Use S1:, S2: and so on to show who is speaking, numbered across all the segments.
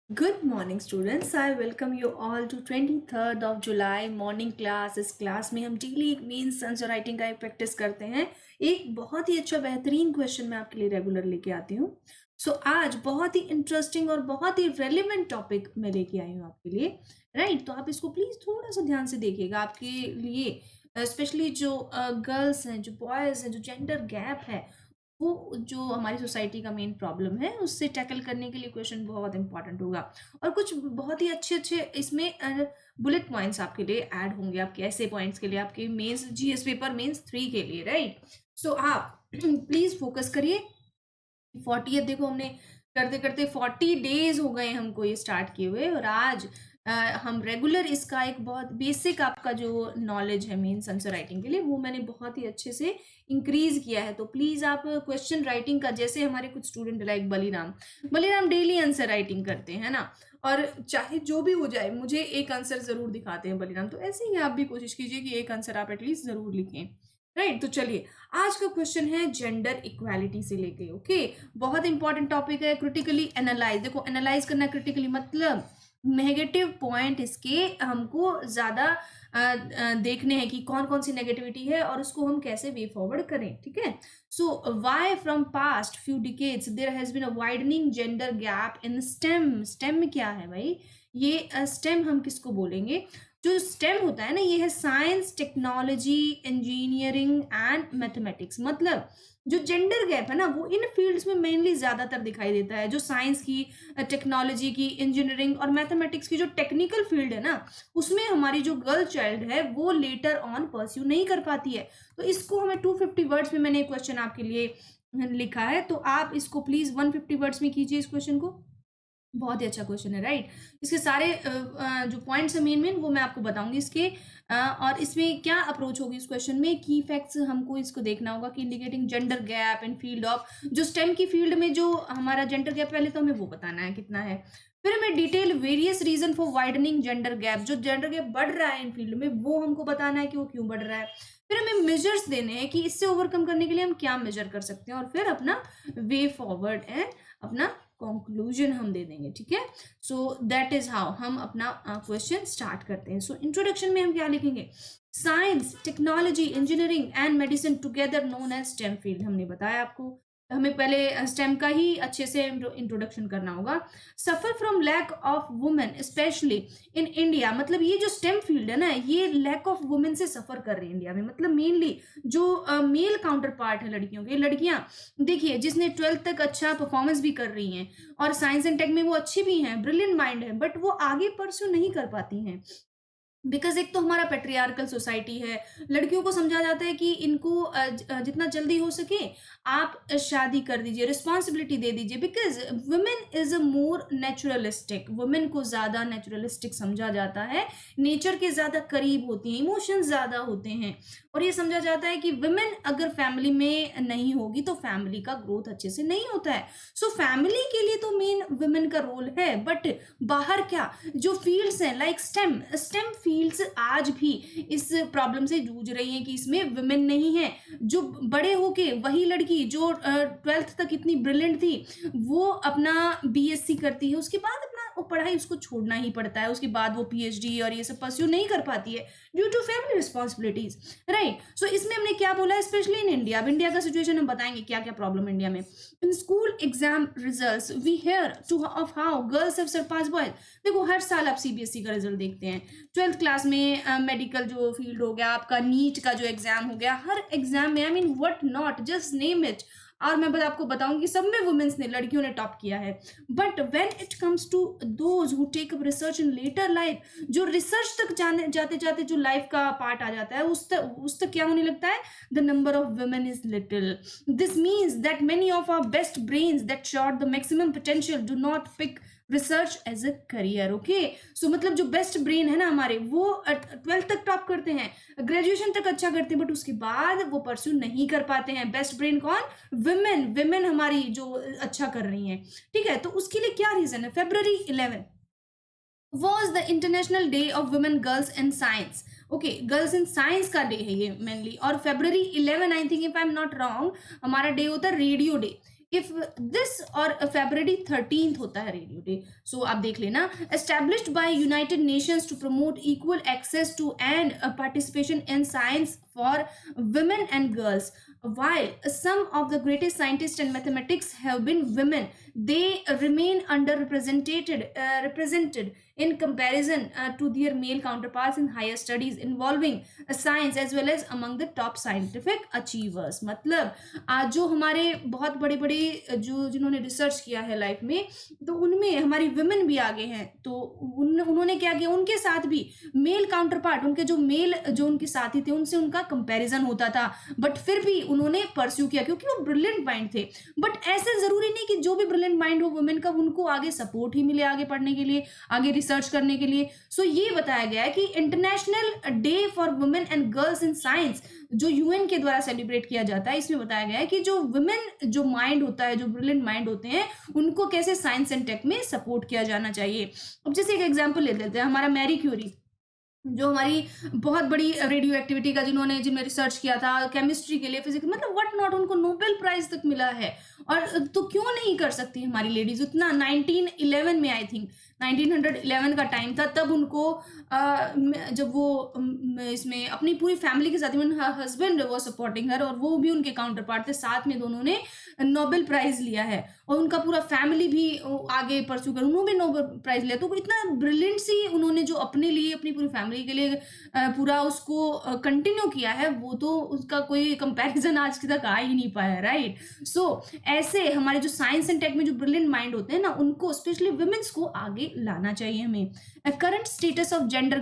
S1: Good morning students. I welcome you all to 23rd of July morning class. इस class में हम daily एक means answer writing का practice करते हैं. एक बहुत ही अच्छा बेहतरीन क्वेश्चन मैं आपके लिए रेगुलर लेके आती हूँ. आज बहुत ही इंटरेस्टिंग और बहुत ही रेलिवेंट टॉपिक मैं लेके आई हूँ आपके लिए. राइट, तो आप इसको प्लीज थोड़ा सा ध्यान से देखिएगा. आपके लिए स्पेशली जो गर्ल्स हैं, जो बॉयज़ हैं, जो जेंडर गैप है, वो जो हमारी सोसाइटी का मेन प्रॉब्लम है, उससे टैकल करने के लिए क्वेश्चन बहुत इंपॉर्टेंट होगा. और कुछ बहुत ही अच्छे-अच्छे इसमें बुलेट पॉइंट्स आपके लिए ऐड होंगे. आपके ऐसे पॉइंट्स के लिए, आपके मेंस जीएस पेपर मेंस 3 के लिए. राइट, आप प्लीज फोकस करिए. 40th देखो, हमने करते-करते 40 डेज हो गए हमको ये स्टार्ट किए हुए, और आज हम रेगुलर इसका एक बहुत बेसिक आपका जो नॉलेज है मेंस आंसर राइटिंग के लिए, वो मैंने बहुत ही अच्छे से इंक्रीज किया है. तो प्लीज आप क्वेश्चन राइटिंग का, जैसे हमारे कुछ student like Baliram daily answer writing करते हैं ना, और चाहे जो भी हो जाए मुझे एक आंसर जरूर दिखाते हैं बलीराम. तो ऐसे ही आप भी कोशिश कीजिए कि एक आंसर आप एटलीस्ट जरूर लिखें. राइट, तो चलिए आज का क्वेश्चन है जेंडर इक्वालिटी से लेके. ओके, बहुत इंपॉर्टेंट टॉपिक है. क्रिटिकली एनालाइज, देखो एनालाइज करना क्रिटिकली मतलब नेगेटिव पॉइंट इसके हमको ज्यादा देखने हैं कि कौन कौन सी नेगेटिविटी है और उसको हम कैसे वे फॉरवर्ड करें. ठीक है, so why from past few decades there has been a widening gender gap in STEM. STEM क्या है भाई? ये स्टेम हम किसको बोलेंगे? जो स्टेम होता है ना, ये है science, technology, engineering and mathematics. मतलब जो जेंडर गैप है ना, वो इन फील्ड्स में मेनली ज्यादातर दिखाई देता है. जो साइंस की, टेक्नोलॉजी की, इंजीनियरिंग और मैथमेटिक्स की जो टेक्निकल फील्ड है ना, उसमें हमारी जो गर्ल चाइल्ड है वो लेटर ऑन परस्यू नहीं कर पाती है. तो इसको हमें 250 वर्ड्स में मैंने क्वेश्चन आपके लिए लिखा है, तो आप इसको प्लीज 150 वर्ड्स में कीजिए इस क्वेश्चन को. बहुत ही अच्छा क्वेश्चन है. राइट, इसके सारे जो पॉइंट्स है मेन वो मैं आपको बताऊंगी इसके. और इसमें क्या अप्रोच होगी इस क्वेश्चन में, की फैक्ट्स हमको इसको देखना होगा कि indicating gender gap in field of, जो स्टेम की फील्ड में जो हमारा जेंडर गैप, पहले तो हमें वो बताना है कितना है. फिर हमें detail various reason for widening gender gap, जो जेंडर गैप बढ़ रहा है इन फील्ड में, वो हमको बताना है कि वो क्यों बढ़ रहा है. फिर हमें मेजर्स देने हैं कि इससे ओवरकम करने के लिए हम क्या मेजर कर सकते हैं, और फिर अपना वे फॉरवर्ड एंड अपना कंक्लूजन हम दे देंगे. ठीक है, सो दैट इज हाउ हम अपना क्वेश्चन स्टार्ट करते हैं. सो इंट्रोडक्शन में हम क्या लिखेंगे? Science, technology, engineering and medicine together known as STEM field. हमने बताया आपको, हमें पहले स्टेम का ही अच्छे से इंट्रोडक्शन करना होगा. Suffer from lack of women specially in India, मतलब ये जो स्टेम फील्ड है ना, ये लैक ऑफ वुमेन से सफर कर रही है इंडिया में. मतलब मेनली जो मेल काउंटर पार्ट है लड़कियों के, लड़कियां देखिए जिसने 12th तक अच्छा परफॉर्मेंस भी कर रही हैं और साइंस एंड टेक में वो अच्छी भी हैं, ब्रिलियंट माइंड है, बट वो आगे परस्यू नहीं कर पाती हैं. बिकॉज एक तो हमारा पेट्रियार्कल सोसाइटी है. लड़कियों को समझा जाता है कि इनको जितना जल्दी हो सके आप शादी कर दीजिए, रिस्पॉन्सिबिलिटी दे दीजिए. Because women is a more naturalistic, women को ज्यादा नेचुरलिस्टिक समझा जाता है, नेचर के ज्यादा करीब होती हैं, इमोशंस ज्यादा होते हैं. और ये समझा जाता है कि वुमेन अगर फैमिली में नहीं होगी तो फैमिली का ग्रोथ अच्छे से नहीं होता है. सो फैमिली के लिए तो मेन वुमेन का रोल है, बट बाहर क्या जो फील्ड्स हैं लाइक स्टेम, स्टेम फील्ड्स आज भी इस प्रॉब्लम से जूझ रही हैं कि इसमें वुमेन नहीं है. जो बड़े होके वही लड़की जो 12th तक इतनी ब्रिलियंट थी, वो अपना बीएससी करती है, उसके बाद अपना वो पढ़ाई उसको छोड़ना ही पड़ता है, उसके बाद वो पीएचडी और ये सब परस्यू नहीं कर पाती है due to family responsibilities. Right, so इसमें हमने क्या बोला, स्पेशली इन इंडिया. अब इंडिया का सिचुएशन हम बताएंगे क्या क्या प्रॉब्लम इंडिया में. In school exam results we hear to of how girls have surpass boys. देखो हर साल आप सीबीएसई का रिजल्ट देखते हैं. 12th क्लास में मेडिकल जो फील्ड हो गया, आपका नीट का जो एग्जाम हो गया, हर एग्जाम में I mean what not, just name it. और मैं आपको बताऊंगी सब में वुमेन्स ने, लड़कियों ने टॉप किया है. But when it comes to those who take up research in later life, जो रिसर्च तक जाने जाते जाते जो लाइफ का पार्ट आ जाता है, उस तक क्या होने लगता है, the number of women is little. This means that many of our best brains that shot the maximum potential do not pick research as a career. Okay, so मतलब जो बेस्ट ब्रेन है ना हमारे, वो 12th तक top करते हैं, graduation तक अच्छा करते हैं, बट उसके बाद वो परस्यू नहीं कर पाते हैं. बेस्ट ब्रेन कौन? विमेन. विमेन हमारी जो अच्छा कर रही हैं. ठीक है, तो उसके लिए क्या रीजन है? February 11 was the international day of women girls in science. Okay, girls in science का डे है ये मेनली. और February 11 I think, if I am not wrong, हमारा डे होता है रेडियो डे. इफ दिस और फेब्रुअरी 13 होता है रेडियो डे। सो आप देख लेना, established by United Nations to promote equal access to and participation in science for women and girls. While some of the greatest scientists and mathematics have been women, they remain represented in comparison to their male counterparts in higher studies involving science as well as among the top scientific achievers. मतलब आज जो हमारे बहुत बड़े बड़े जो जिन्होंने research किया है लाइफ में, तो उनमें हमारी वुमेन भी आगे हैं। तो उन्होंने क्या किया, उनके साथ भी मेल काउंटर पार्ट, उनके जो मेल जो उनके साथी थे उनसे उनका कंपैरिजन होता था, बट फिर भी उन्होंने परस्यू किया क्योंकि वो ब्रिलियंट माइंड थे। बट ऐसे जरूरी नहीं कि जो भी ब्रिलियंट माइंड हो वुमेन का उनको आगे सपोर्ट ही मिले आगे पढ़ने के लिए, आगे रिसर्च करने के लिए। सो ये बताया गया है कि international day for women and girls in science जो यूएन के द्वारा सेलिब्रेट किया जाता है, इसमें बताया गया है कि जो वुमेन जो माइंड होता है, जो ब्रिलियंट माइंड होते हैं, उनको कैसे साइंस एंड टेक में सपोर्ट किया जाना चाहिए। अब जैसे एक एग्जांपल ले लेते हैं, हमारा मैरी क्यूरी जो हमारी बहुत बड़ी रेडियो एक्टिविटी का जिनमें रिसर्च किया था, केमिस्ट्री के लिए, फिजिक्स, मतलब व्हाट नॉट, उनको नोबेल प्राइज तक मिला है। और तो क्यों नहीं कर सकती हमारी लेडीज उतना। 1911 में, आई थिंक 1911 का टाइम था, तब उनको जब वो इसमें अपनी पूरी फैमिली के साथ, इवन हस्बैंड वो सपोर्टिंग हर, और वो भी उनके काउंटर पार्ट थे, साथ में दोनों ने नोबेल प्राइज लिया है, और उनका पूरा फैमिली भी आगे परस्यू कर, उन्होंने भी नोबेल प्राइज लिया। तो इतना ब्रिलियंट सी उन्होंने जो अपने लिए, अपनी पूरी फैमिली के लिए पूरा उसको कंटिन्यू किया है, वो तो उसका कोई कंपैरिजन आज तक आ ही नहीं पाया, राइट। सो ऐसे हमारे जो साइंस एंड टेक में जो ब्रिलियंट माइंड होते हैं ना, उनको स्पेशली वुमेन्स को आगे लाना चाहिए हमें। Current status of gender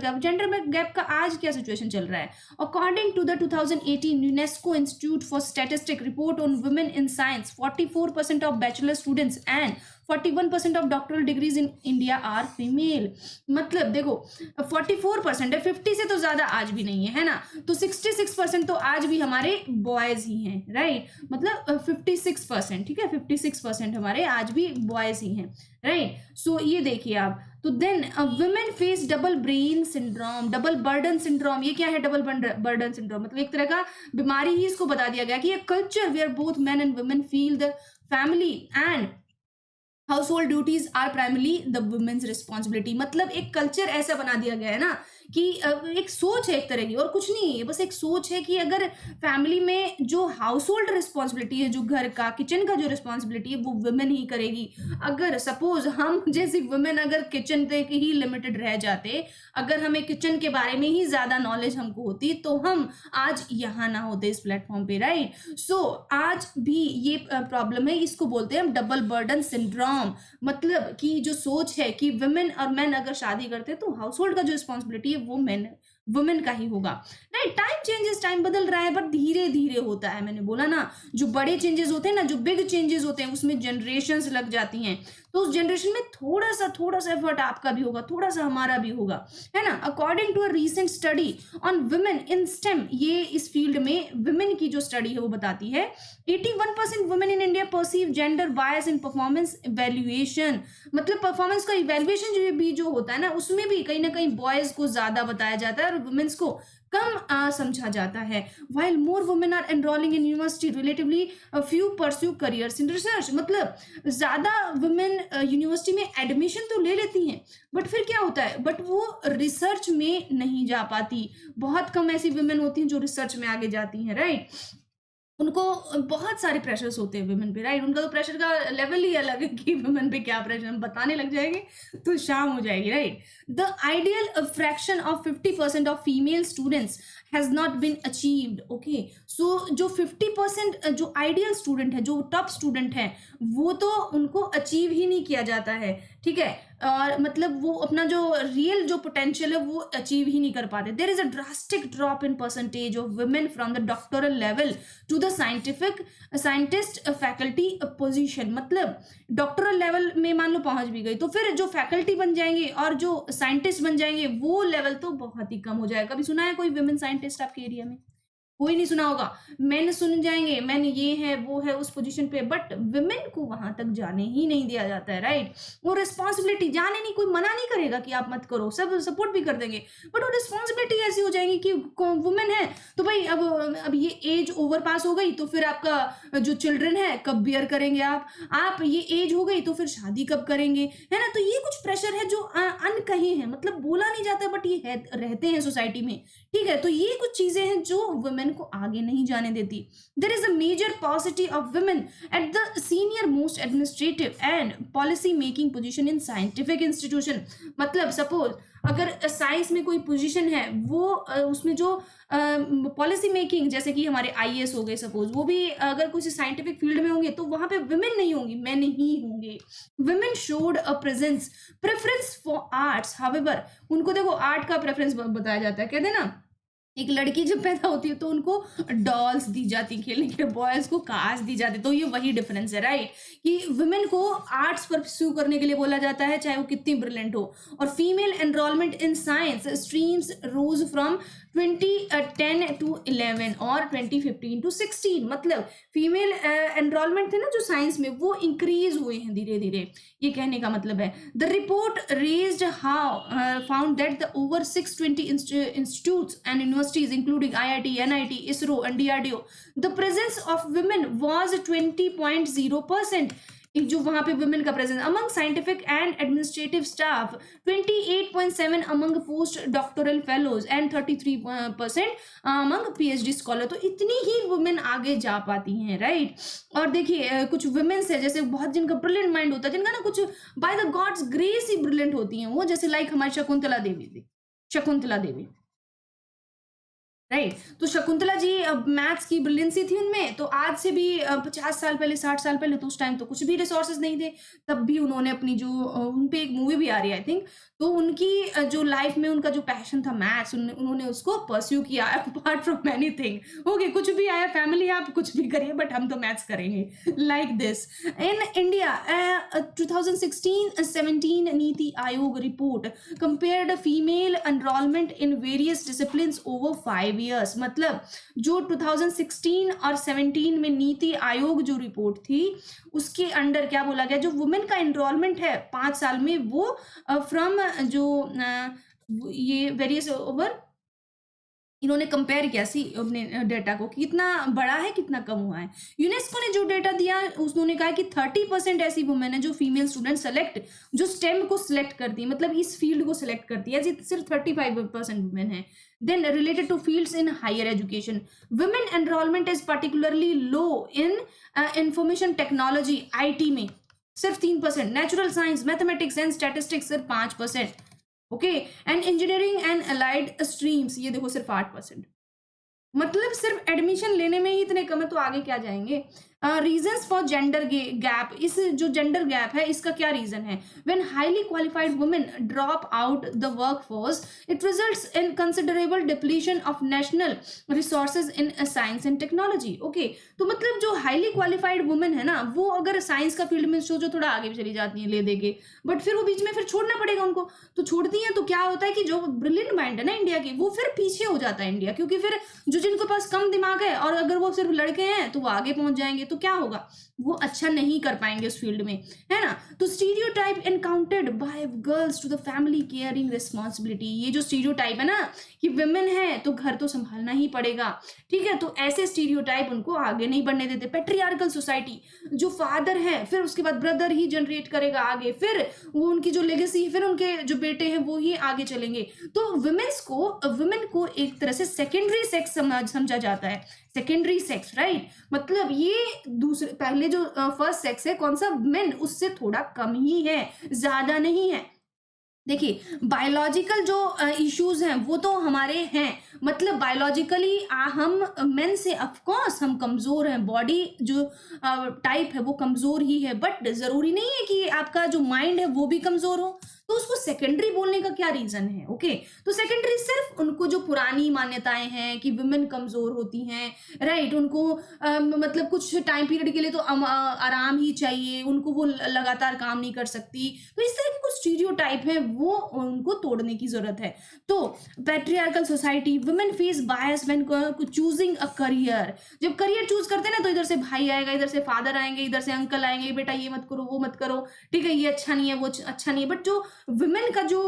S1: gap का आज क्या सिचुएशन चल रहा है। According to the 2018 UNESCO institute for statistic report on women in science, 44% of bachelor students and 41% of doctoral degrees in India are female. मतलब देखो 44% है, 50 से तो ज्यादा आज भी नहीं है ना, तो 66% तो आज भी हमारे बॉयज ही हैं, राइट। मतलब 56%, ठीक है, 56% हमारे आज भी बॉयज ही हैं, राइट। सो ये देखिए आप, तो then women face double brain syndrome, double burden syndrome. ये क्या है डबल बर्डन सिंड्रोम? मतलब एक तरह का बीमारी ही इसको बता दिया गया कि ये culture where both men and women feel the family and household duties are primarily the women's responsibility. मतलब एक कल्चर ऐसा बना दिया गया है ना कि एक सोच है एक तरह की, और कुछ नहीं है, बस एक सोच है कि अगर फैमिली में जो हाउस होल्ड रिस्पॉन्सिबिलिटी है, जो घर का किचन का जो रिस्पॉन्सिबिलिटी है, वो वुमेन ही करेगी। अगर सपोज हम जैसी वुमेन अगर किचन तक ही लिमिटेड रह जाते, अगर हमें किचन के बारे में ही ज्यादा नॉलेज हमको होती, तो हम आज यहाँ ना होते इस प्लेटफॉर्म पे, राइट। सो आज भी ये प्रॉब्लम है, इसको बोलते हैं हम डबल बर्डन सिंड्रोम। मतलब कि जो सोच है कि वुमेन और मेन अगर शादी करते हैं, तो हाउस होल्ड का जो रिस्पॉन्सिबिलिटी है वो वुमेन का ही होगा, राइट। टाइम चेंजेस, टाइम बदल रहा है, बट धीरे धीरे होता है। मैंने बोला ना, जो बड़े चेंजेस होते हैं ना, जो बिग चेंजेस होते हैं, उसमें जनरेशंस लग जाती हैं, तो उस जनरेशन में थोड़ा सा एफर्ट आपका भी होगा, थोड़ा सा हमारा भी होगा, है ना। According to a recent study on women in STEM, ये इस फील्ड में वुमेन की जो स्टडी है वो बताती है 81% women in India perceive gender bias in performance evaluation. मतलब परफॉर्मेंस का इवैल्यूएशन जो होता है ना, उसमें भी कहीं ना कहीं बॉयज को ज्यादा बताया जाता है और वुमेन्स को कम समझा जाता है। while more women are enrolling in university, relatively few pursue careers in research। मतलब ज्यादा वुमेन यूनिवर्सिटी में एडमिशन तो ले लेती हैं, बट फिर क्या होता है, बट वो रिसर्च में नहीं जा पाती। बहुत कम ऐसी वुमेन होती हैं जो रिसर्च में आगे जाती हैं, राइट। उनको बहुत सारे प्रेशर्स होते हैं वुमेन पे, राइट। उनका तो प्रेशर का लेवल ही अलग है कि वुमेन पे क्या प्रेशर, हम बताने लग जाएंगे तो शाम हो जाएगी, right. The ideal fraction of 50% of female students has not been achieved. Okay, so जो 50% जो आइडियल स्टूडेंट है, जो टॉप स्टूडेंट है, वो तो उनको अचीव ही नहीं किया जाता है, ठीक है। और मतलब वो अपना जो रियल जो पोटेंशियल है वो अचीव ही नहीं कर पाते। There is a drastic drop in percentage of women from the doctoral level to the scientist faculty position. मतलब डॉक्टोरल लेवल में मान लो पहुंच भी गई, तो फिर जो फैकल्टी बन जाएंगे और जो साइंटिस्ट बन जाएंगे, वो लेवल तो बहुत ही कम हो जाएगा। कभी सुना है कोई वुमेन साइंटिस्ट आपके एरिया में? कोई नहीं सुना होगा। मेन सुन जाएँगे, मेन ये है, वो है उस पोज़ीशन पे, बट वुमेन को वहाँ तक जाने ही नहीं दिया जाता है, राइट? वो रिस्पॉन्सिबिलिटी जाने नहीं, कोई मना नहीं करेगा कि आप मत करो, सब सपोर्ट भी कर देंगे। बट वो रिस्पॉन्सिबिलिटी ऐसी हो जाएगी कि को वुमेन है, तो भई अब ये एज ओवर पास हो गई, तो फिर आपका जो चिल्ड्रन है, कब बियर करेंगे आप? आप ये एज हो गई, तो फिर शादी कब करेंगे? है ना? तो ये कुछ प्रेशर है जो अनकहे हैं, मतलब बोला नहीं जाता, बट ये है रहते हैं सोसाइटी में। ठीक है, तो ये कुछ चीजें हैं जो वुमेन को आगे नहीं जाने देती। There is a major paucity of women at the senior most administrative and policy making position in scientific institution. मतलब सपोज अगर साइंस में कोई पोजीशन है, वो उसमें जो पॉलिसी मेकिंग, जैसे कि हमारे आईएएस हो गए सपोज, वो भी अगर किसी साइंटिफिक फील्ड में होंगे, तो वहां पे वुमेन नहीं होंगी, मैन ही होंगे। Women showed a preference for arts, however उनको देखो आर्ट का प्रेफरेंस बताया जाता है, कहते हैं ना, एक लड़की जब पैदा होती है तो उनको डॉल्स दी जाती खेलने के लिए, बॉयज को कार्स दी जाती। तो ये वही डिफरेंस है, राइट? कि वुमेन को आर्ट्स परस्यू करने के लिए बोला जाता है, चाहे वो कितनी ब्रिलियंट हो। और female enrolment in science streams rose from 2010 to 11 और 2015 टू 16। मतलब फीमेल एनरोलमेंट थे ना जो साइंस में, वो इंक्रीज हुए हैं धीरे धीरे, ये कहने का मतलब है। The report raised how found that the over 620 institutes and universities including IIT, NIT, ISRO and DRDO, the presence of women was 20.0%। जो वहां पे वुमेन का presence among scientific and administrative staff, 28.7 among post doctoral fellows and 33% among PhD scholar. तो इतनी ही women आगे जा पाती हैं, राइट? और देखिए कुछ वुमेन्स है, जैसे बहुत जिनका ब्रिलियंट माइंड होता है, जिनका ना कुछ by the gods grace he brilliant होती हैं वो, जैसे लाइक हमारी शकुंतला देवी थी, शकुंतला देवी, राइट? तो शकुंतला जी मैथ्स की ब्रिलियंसी थी उनमें, तो आज से भी 50 साल पहले, 60 साल पहले, तो उस टाइम तो कुछ भी रिसोर्सेज नहीं थे, तब भी उन्होंने अपनी जो उन पे एक मूवी भी आ रही है आई थिंक, तो उनकी जो लाइफ में उनका जो पैशन था मैथ्स, उन्होंने उसको परस्यू किया अपार्ट फ्रॉम एनीथिंग। ओके, कुछ भी आया फैमिली, आप कुछ भी करिए, बट हम तो मैथ्स करेंगे, like this. In India 2016-17 NITI Aayog report compared female enrolment in various disciplines over 5 years। मतलब जो 2016 और 17 में नीति आयोग जो रिपोर्ट थी, उसके अंडर क्या बोला गया, जो वुमेन का एनरोलमेंट है 5 साल में, वो फ्रॉम जो ये वेरियस ओवर, इन्होंने कंपेयर किया सी अपने डेटा को, कितना बड़ा है कितना कम हुआ है। यूनेस्को ने जो डेटा दिया, उन्होंने कहा कि 30% ऐसी वुमेन है जो फीमेल स्टूडेंट सेलेक्ट, जो स्टेम को सिलेक्ट करती है, मतलब इस फील्ड को सिलेक्ट करती है, सिर्फ 35% वुमेन है। Then related to fields in higher education, women enrolment is particularly low in information technology, IT में सिर्फ 3%, natural science, mathematics and statistics सिर्फ 5%। Okay, and engineering and allied streams, ये देखो सिर्फ 8%। मतलब सिर्फ एडमिशन लेने में ही इतने कम है, तो आगे क्या जाएंगे। रीजंस फॉर जेंडर गैप, इस जो जेंडर गैप है इसका क्या रीजन है। When highly qualified women drop out the workforce, it results in considerable depletion of national resources in science and technology. Okay, तो मतलब जो हाईली क्वालिफाइड वुमेन है ना, वो अगर साइंस का फील्ड में सोचो थोड़ा आगे भी चली जाती हैं ले देके, बट फिर वो बीच में फिर छोड़ना पड़ेगा उनको, तो छोड़ती हैं, तो क्या होता है कि जो ब्रिलियंट माइंड है ना इंडिया की, वो फिर पीछे हो जाता है इंडिया, क्योंकि फिर जो जिनके पास कम दिमाग है, और अगर वो सिर्फ लड़के हैं तो वो आगे पहुंच जाएंगे, तो क्या होगा, वो अच्छा नहीं कर पाएंगे उस फील्ड में, है ना। तो stereotype encountered by girls to the family caring responsibility, ये जो स्टीरियोटाइप है ना कि वुमेन है तो घर तो संभालना ही पड़ेगा, ठीक है, तो ऐसे स्टीरियोटाइप उनको आगे नहीं बढ़ने देते। पेट्रियार्कल सोसाइटी, जो फादर है फिर उसके बाद ब्रदर ही जनरेट करेगा आगे, फिर वो उनकी जो लेगेसी, फिर उनके जो बेटे हैं वो ही आगे चलेंगे। तो वुमेन को एक तरह से सेकेंडरी सेक्स समझा जाता है, सेकेंडरी सेक्स, राइट? मतलब ये दूसरे, पहले जो फर्स्ट सेक्स है कौन सा, मेन, उससे थोड़ा कम ही है, ज्यादा नहीं है। देखिए बायोलॉजिकल जो इश्यूज हैं वो तो हमारे हैं, मतलब बायोलॉजिकली हम मेन से ऑफकोर्स हम कमजोर हैं, बॉडी जो टाइप है वो कमजोर ही है, बट जरूरी नहीं है कि आपका जो माइंड है वो भी कमजोर हो, तो उसको सेकेंडरी बोलने का क्या रीजन है। ओके, तो सेकेंडरी सिर्फ उनको जो पुरानी मान्यताएं हैं कि वुमेन कमजोर होती हैं, राइट, उनको मतलब कुछ टाइम पीरियड के लिए तो आराम ही चाहिए, उनको वो लगातार काम नहीं कर सकती, तो इस तरह की कुछ स्टीरियोटाइप है वो उनको तोड़ने की जरूरत है। तो patriarchal society, women face bias when choosing a career. जब करियर चूज करते हैं ना तो इधर से भाई आएगा, इधर से फादर आएंगे, इधर से अंकल आएंगे, बेटा ये मत करो वो मत करो, ठीक है, ये अच्छा नहीं है वो अच्छा नहीं है। बट जो वुमेन का जो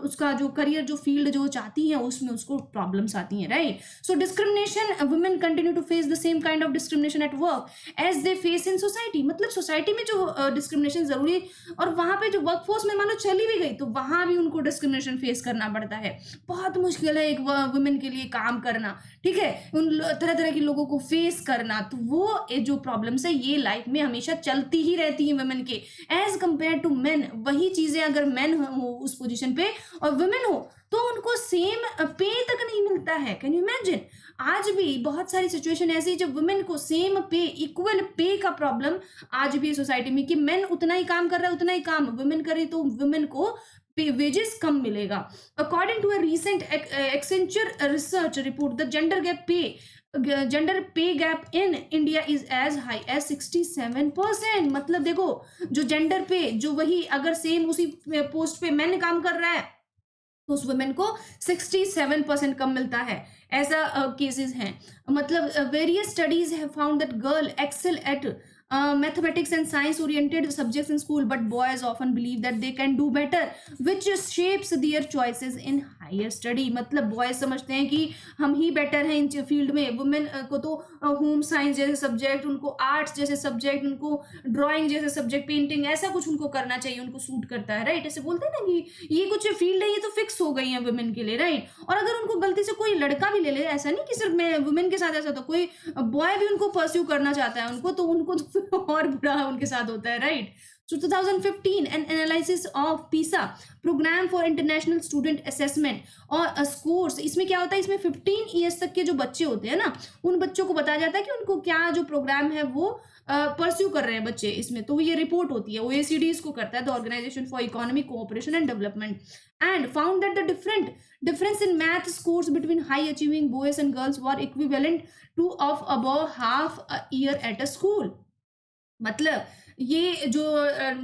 S1: उसका जो करियर जो फील्ड जो चाहती है उसमें उसको प्रॉब्लम्स आती हैं, right. So discrimination, women continue to face the same kind of discrimination at work as they face in society. मतलब सोसाइटी में जो डिस्क्रिमिनेशन जरूरी, और वहां पे जो वर्कफोर्स में मानो चली भी गई तो वहां भी उनको डिस्क्रिमिनेशन फेस करना पड़ता है। बहुत मुश्किल है एक वुमेन के लिए काम करना, ठीक है, उन तरह तरह के लोगों को फेस करना। तो वो जो प्रॉब्लम्स है ये लाइफ में हमेशा चलती ही रहती है वुमेन के, एज कंपेयर टू मेन। वही चीजें अगर मेन हो उस पोजीशन पे और वुमेन हो तो उनको सेम पे तक नहीं मिलता है। Can you imagine? आज भी बहुत सारी सिचुएशन ऐसी है जब वुमेन को सेम पे, इक्वल पे का प्रॉब्लम आज भी है सोसाइटी में, कि मेन उतना ही काम कर रहा है, उतना ही काम वुमेन करे तो वुमेन को वेजेस कम मिलेगा। According to a recent Accenture research report, the gender pay gap in India is as high as 67%। मतलब देखो, जो जेंडर पे, जो वही अगर सेम उसी पोस्ट पे मैन काम कर रहा है तो उस वुमेन को 67% कम मिलता है। ऐसा केसेस हैं। मतलब various studies have found that girl excel at mathematics and science oriented subjects in school, but boys often believe that they can do better, which shapes their choices in higher study। मतलब boys समझते हैं कि हम ही better हैं इन field में। Women को तो home science जैसे सब्जेक्ट, उनको आर्ट्स जैसे सब्जेक्ट, उनको ड्राइंग जैसे सब्जेक्ट, पेंटिंग, ऐसा कुछ उनको करना चाहिए, उनको सूट करता है, राइट। ऐसे बोलते हैं ना कि ये कुछ फील्ड है, ये तो फिक्स हो गई है वुमेन के लिए, राइट। और अगर उनको गलती से कोई लड़का भी ले ले, ऐसा नहीं कि सिर्फ मैं वुमेन के साथ, ऐसा तो कोई बॉय भी उनको परस्यू करना चाहता है उनको, तो उनको तो और बुरा उनके साथ होता है, right. So 2015 an analysis of PISA program for international student assessment और स्कोर्स, इसमें क्या होता है, इसमें 15 ईयर्स तक के जो बच्चे होते हैं ना उन बच्चों को बताया जाता है कि उनको क्या जो प्रोग्राम है वो परस्यू कर रहे हैं बच्चे इसमें। तो ये रिपोर्ट होती है, OECD इसको करता है, the organisation for economic cooperation and development, and found that the difference in math scores between high achieving boys and girls were equivalent to of above half a year at a school। मतलब ये जो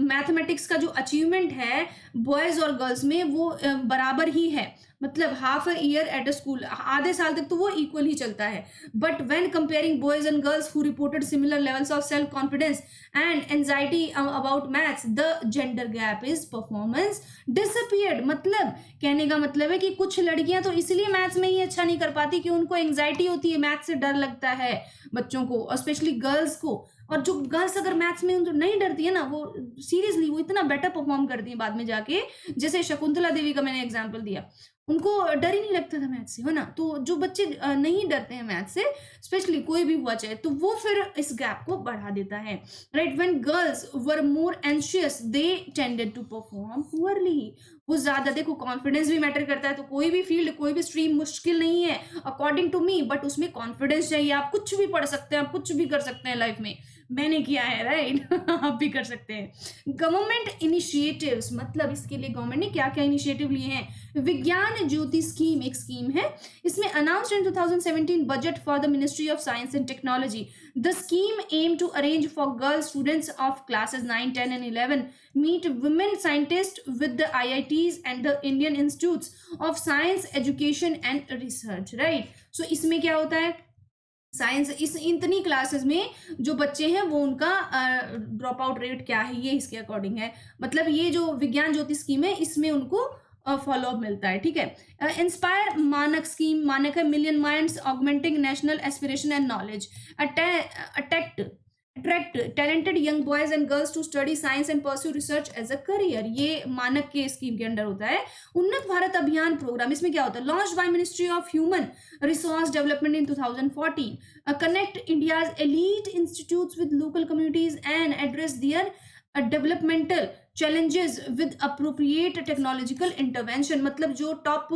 S1: mathematics का जो achievement है boys और girls में वो बराबर ही है। मतलब half a year at a school, आधे साल तक तो वो इक्वल ही चलता है। But when comparing boys and girls who reported similar levels of self confidence and anxiety about maths, the gender gap is performance disappeared. मतलब कहने का मतलब है कि कुछ लड़कियां तो इसलिए मैथ्स में ही अच्छा नहीं कर पाती कि उनको एंजाइटी होती है, मैथ्स से डर लगता है बच्चों को, और स्पेशली गर्ल्स को। और जो गर्ल्स अगर मैथ्स में जो नहीं डरती है ना, वो सीरियसली वो इतना बेटर परफॉर्म करती है बाद में जाके। जैसे शकुंतला देवी का मैंने एग्जांपल दिया, उनको डर ही नहीं लगता था मैथ्स से, है ना। तो जो बच्चे नहीं डरते हैं मैथ्स से, स्पेशली कोई भी हुआ चाहे, तो वो फिर इस गैप को बढ़ा देता है, right. When girls were more anxious they tended to perform poorly. वो ज्यादा, देखो कॉन्फिडेंस भी मैटर करता है। तो कोई भी फील्ड, कोई भी स्ट्रीम मुश्किल नहीं है अकॉर्डिंग टू मी, बट उसमें कॉन्फिडेंस चाहिए। आप कुछ भी पढ़ सकते हैं, आप कुछ भी कर सकते हैं लाइफ में, मैंने किया है, राइट। आप भी कर सकते हैं। गवर्नमेंट इनिशिएटिव्स, मतलब इसके लिए गवर्नमेंट ने क्या क्या इनिशिएटिव लिए हैं। विज्ञान ज्योति स्कीम एक स्कीम है, इसमें announced in 2017 budget for the ministry of science and technology. The scheme aim to arrange for girl students of classes 9, 10 and 11 meet women scientists with the IITs and the Indian Institutes of Science Education and Research, right। so इसमें क्या होता है, science इस इतनी classes में जो बच्चे हैं वो उनका ड्रॉप आउट रेट क्या है, ये इसके अकॉर्डिंग है। मतलब ये जो विज्ञान ज्योति स्कीम है इसमें उनको फॉलो अप मिलता है, ठीक है। इंस्पायर मानक स्कीम, मानक है million minds augmenting national aspiration and knowledge, attract talented young boys and girls to study science and pursue research as a career। ये मानक के स्कीम के अंडर होता है। उन्नत भारत अभियान प्रोग्राम, इसमें क्या होता है, launch by ministry of human resource development in 2014, connect India's elite institutes with local communities and address their developmental challenges with appropriate technological intervention. मतलब जो टॉप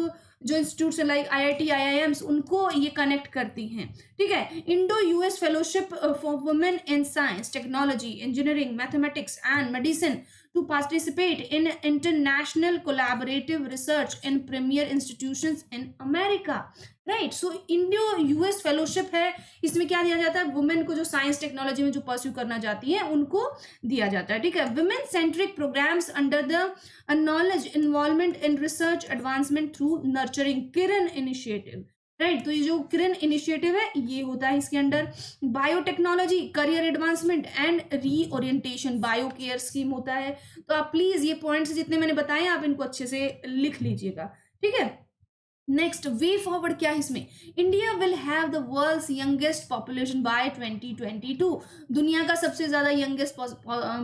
S1: जो इंस्टीट्यूट्स लाइक IIT, IIMs, उनको ये कनेक्ट करती हैं, ठीक है। Indo US fellowship for women in science, technology, engineering, mathematics and medicine to participate in international collaborative research in premier institutions in America. Right, so Indo US fellowship है, इसमें क्या दिया जाता है, वुमेन को जो साइंस टेक्नोलॉजी में जो परस्यू करना चाहती है उनको दिया जाता है, ठीक है। Women centric programmes under the knowledge involvement in research advancement through nurturing Kiran initiative, right. तो ये जो किरण इनिशिएटिव है ये होता है इसके under. Biotechnology career advancement and reorientation bio care scheme होता है। तो आप प्लीज ये पॉइंट्स जितने मैंने बताए आप इनको अच्छे से लिख लीजिएगा, ठीक है। नेक्स्ट, वे फॉरवर्ड क्या है इसमें, India will have the world's youngest population by 2022। दुनिया का सबसे ज्यादा यंगेस्ट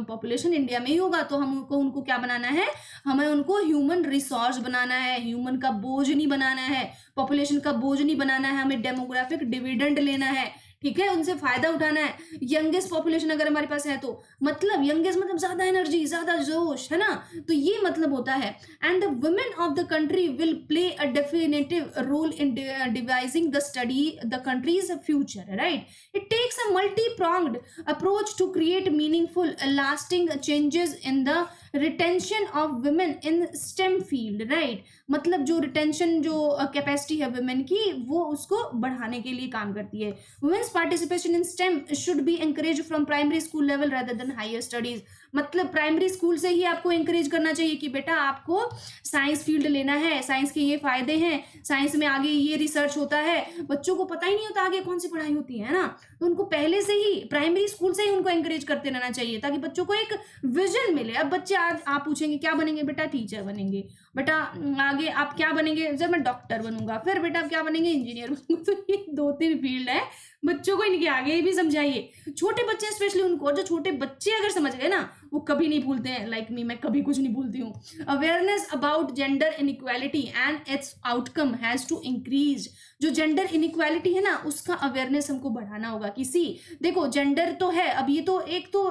S1: पॉपुलेशन इंडिया में ही होगा। तो हमको उनको क्या बनाना है, हमें उनको ह्यूमन रिसोर्स बनाना है, ह्यूमन का बोझ नहीं बनाना है, पॉपुलेशन का बोझ नहीं बनाना है, हमें डेमोग्राफिक डिविडेंड लेना है, ठीक है, उनसे फायदा उठाना है। यंगेस्ट पॉपुलेशन अगर हमारे पास है तो मतलब यंगेस्ट मतलब ज्यादा एनर्जी, ज्यादा जोश, है ना, तो ये मतलब होता है। And the women of the country will play a definitive role in devising the study the country's future, right. It takes a multi pronged approach to create meaningful lasting changes in the retention of women in STEM field, right. मतलब जो retention जो capacity है women की वो उसको बढ़ाने के लिए काम करती है। Women's participation in STEM should be encourage from primary school level rather than higher studies. मतलब प्राइमरी स्कूल से ही आपको एंकरेज करना चाहिए कि बेटा आपको साइंस फील्ड लेना है, साइंस के ये फायदे हैं, साइंस में आगे ये रिसर्च होता है। बच्चों को पता ही नहीं होता आगे कौन सी पढ़ाई होती है ना, तो उनको पहले से ही प्राइमरी स्कूल से ही उनको एंकरेज करते रहना चाहिए ताकि बच्चों को एक विजन मिले। अब बच्चे आज आप पूछेंगे क्या बनेंगे, बेटा टीचर बनेंगे, बेटा आगे आप क्या बनेंगे, जब मैं डॉक्टर बनूंगा, फिर बेटा आप क्या बनेंगे, इंजीनियर बनूंगा। तो ये 2-3 फील्ड है, बच्चों को इनके आगे भी समझाइए, छोटे बच्चे स्पेशली उनको। और जो छोटे बच्चे अगर समझ गए ना वो कभी नहीं भूलते हैं, लाइक मी, मैं कभी कुछ नहीं भूलती हूँ। Awareness about gender inequality and its outcome has to increase. जो जेंडर इनइक्वालिटी है ना उसका अवेयरनेस हमको बढ़ाना होगा। किसी देखो जेंडर तो है, अब ये तो एक तो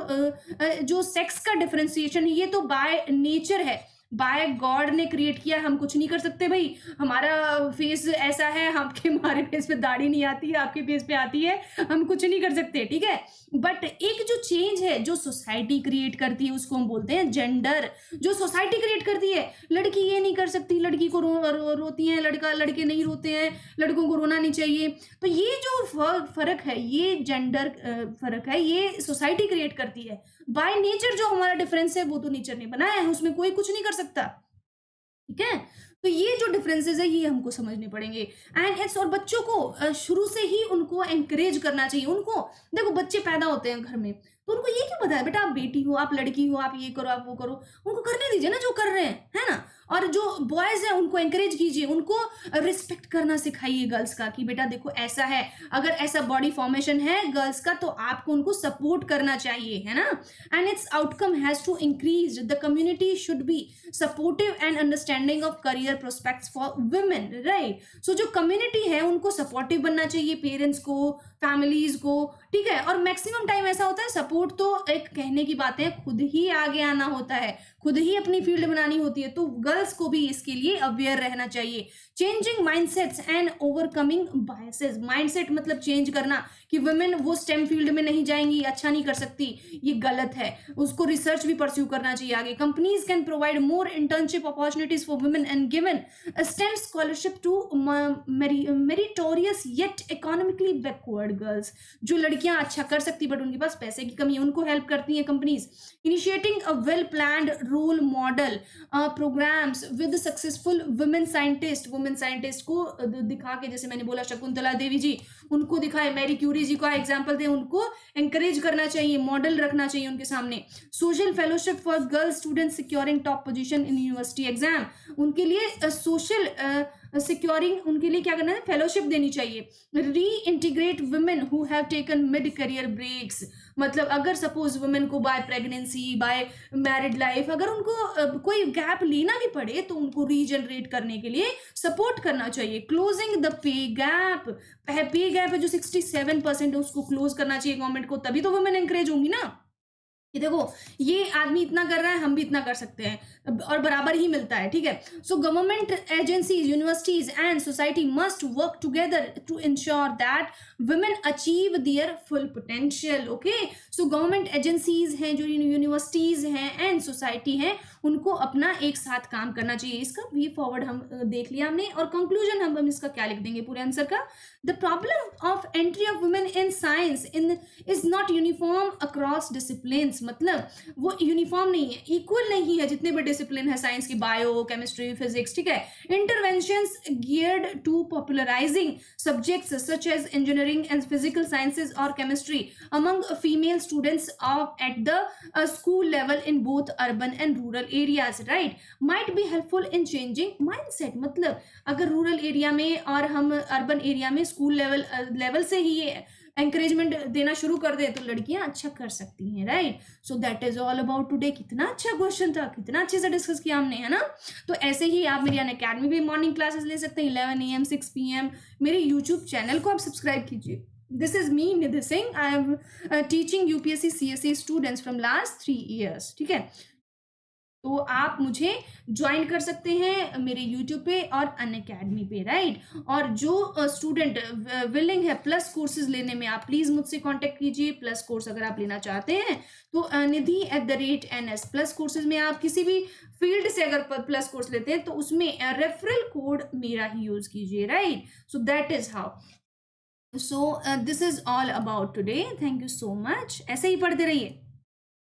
S1: जो सेक्स का डिफरेंशिएशन है ये तो बाय नेचर है, बाय गॉड ने क्रिएट किया, हम कुछ नहीं कर सकते भाई। हमारा फेस ऐसा है, आपके हमारे फेस पे दाढ़ी नहीं आती है, आपके फेस पे आती है, हम कुछ नहीं कर सकते, ठीक है। बट एक जो चेंज है जो सोसाइटी क्रिएट करती है उसको हम बोलते हैं जेंडर। जो सोसाइटी क्रिएट करती है, लड़की ये नहीं कर सकती, लड़की को रोती है, लड़के नहीं रोते हैं, लड़कों को रोना नहीं चाहिए। तो ये जो फर्क है ये जेंडर फर्क है, ये सोसाइटी क्रिएट करती है। बाय नेचर जो हमारा डिफरेंस है वो तो नेचर ने बनाया है, उसमें कोई कुछ नहीं कर सकता, ठीक है। तो ये जो डिफरेंसेस है ये हमको समझने पड़ेंगे। एंड इट्स, और बच्चों को शुरू से ही उनको एंकरेज करना चाहिए। उनको देखो बच्चे पैदा होते हैं घर में तो उनको ये क्यों पता है बेटा आप बेटी हो, आप लड़की हो, आप ये करो, आप वो करो, उनको करने दीजिए ना जो कर रहे हैं, है ना। और जो बॉयज है उनको एंकरेज कीजिए, उनको रिस्पेक्ट करना सिखाइए गर्ल्स का कि बेटा देखो ऐसा है, अगर ऐसा बॉडी फॉर्मेशन है गर्ल्स का तो आपको उनको सपोर्ट करना चाहिए, है ना। And its outcome has to increase, the community should be supportive and understanding of career prospects for women, right. So जो कम्युनिटी है उनको सपोर्टिव बनना चाहिए, पेरेंट्स को, फैमिलीज को, ठीक है। और मैक्सिमम टाइम ऐसा होता है सपोर्ट तो एक कहने की बात है, खुद ही आगे आना होता है, खुद ही अपनी फील्ड बनानी होती है। तो गर्ल्स को भी इसके लिए अवेयर रहना चाहिए। Changing mindsets and overcoming biases, mindset मतलब चेंज करना कि वुमेन वो स्टेम फील्ड में नहीं जाएंगी, अच्छा नहीं कर सकती, ये गलत है, उसको रिसर्च भी परस्यू करना चाहिए आगे। Companies can provide more internship opportunities for women and given STEM scholarship to meritorious yet economically backward girls. जो लड़कियां अच्छा कर सकती बट उनके पास पैसे की कमी है उनको हेल्प करती हैं companies. Initiating a well planned role model programmes with successful women scientist को दिखा के, जैसे मैंने बोला शकुंतला देवी जी उनको दिखाए, मैरी क्यूरी जी का एग्जाम्पल दे, उनको एंकरेज करना चाहिए, मॉडल रखना चाहिए उनके सामने। Social fellowship for girl student securing top position in university exam, उनके लिए सोशल सिक्योरिंग, उनके लिए क्या करना है, फेलोशिप देनी चाहिए। Reintegrate women who have taken mid career breaks, मतलब अगर सपोज वुमेन को by pregnancy, by married life अगर उनको कोई गैप लेना भी पड़े तो उनको रीजनरेट करने के लिए सपोर्ट करना चाहिए। क्लोजिंग द पे गैप है जो 67% है उसको क्लोज करना चाहिए गवर्नमेंट को, तभी तो वुमेन एंकरेज होंगी ना। कि देखो ये आदमी इतना कर रहा है, हम भी इतना कर सकते हैं और बराबर ही मिलता है, ठीक है। So government agencies, universities and society must work together to ensure that women achieve their full potential. Okay, so government agencies हैं, जो यूनिवर्सिटीज हैं एंड सोसाइटी हैं, उनको अपना एक साथ काम करना चाहिए। इसका वे फॉरवर्ड हम देख लिया हमने, और कंक्लूजन हम इसका क्या लिख देंगे पूरे आंसर का। The problem of entry of women in science in is not uniform across discipline, मतलब वो यूनिफॉर्म नहीं है, इक्वल नहीं है जितने भी डिसिप्लिन है साइंस की, बायो, केमिस्ट्री, फिजिक्स, ठीक है। Interventions geared to popularising subjects such as engineering and physical sciences और chemistry among female students of at the school level in both urban and rural areas, right, might be helpful in changing mindset. मतलब अगर rural area में और हम urban area में school level से ही ये एंकरेजमेंट देना शुरू कर दे तो लड़कियां अच्छा कर सकती हैं, right. So that is all about today. कितना अच्छा क्वेश्चन था, कितना अच्छे से डिस्कस किया हमने, है ना। तो ऐसे ही आप मेरी अनअकैडमी भी मॉर्निंग क्लासेस ले सकते हैं 11 AM 6 PM। मेरे यूट्यूब चैनल को आप सब्सक्राइब कीजिए। This is me Nidhi Singh, I am teaching UPSC CSE students from last 3 years, ठीक है। तो आप मुझे ज्वाइन कर सकते हैं मेरे यूट्यूब पे और अनअकैडमी पे, राइट। और जो स्टूडेंट विलिंग है प्लस कोर्सेज लेने में, आप प्लीज़ मुझसे कांटेक्ट कीजिए। प्लस कोर्स अगर आप लेना चाहते हैं तो निधि@NS प्लस कोर्सेज में, आप किसी भी फील्ड से अगर प्लस कोर्स लेते हैं तो उसमें रेफरल कोड मेरा ही यूज़ कीजिए, right. So that is how. So this is all about today. Thank you so much. ऐसे ही पढ़ते रहिए।